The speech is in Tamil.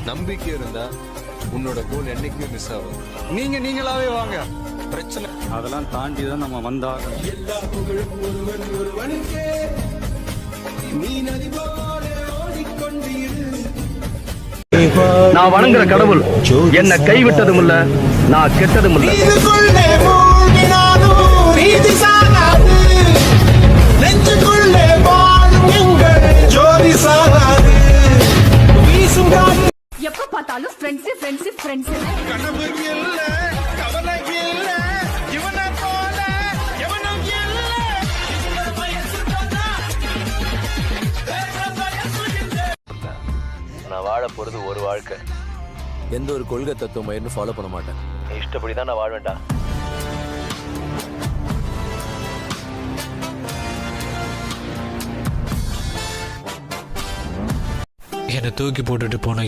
நம்பிக்கை இருந்தா உன்னோட கோல் என்னைக்குமே மிஸ் ஆகும். நீங்களாவே வாங்க, பிரச்சனை அதெல்லாம் தாண்டி தான் நம்ம வந்தாக. எல்லா புகழும் ஒருவன் ஒருவனுக்கே, நீ நதி போல ஓடிக்கொண்டிரு. நான் வணங்குற கடவுள் என்ன கைவிட்டதும் இல்ல, நான் கெட்டதும் இல்ல. இதுக்குள்ளே மூழ்கினாலும் நீதி சாகாது, நெஞ்சுக்குள்ளே வாழும் எங்கள் ஜோதி சாகாது. வீசும் காற்று எப்ப பார்த்தாலும் ஃப்ரெண்ட்ஸ் கனவு இல்ல, கவலை இல்ல, இவனை போல எவனும் இல்ல. நான் வாழ போறது ஒரு வாழ்க்கை. எந்த ஒரு கொள்கை தத்துவம் ஃபாலோ பண்ண மாட்டேன். இஷ்டப்படி தான் நான் வாழ்வேன்டா. என்னை தூக்கி போட்டுட்டு போன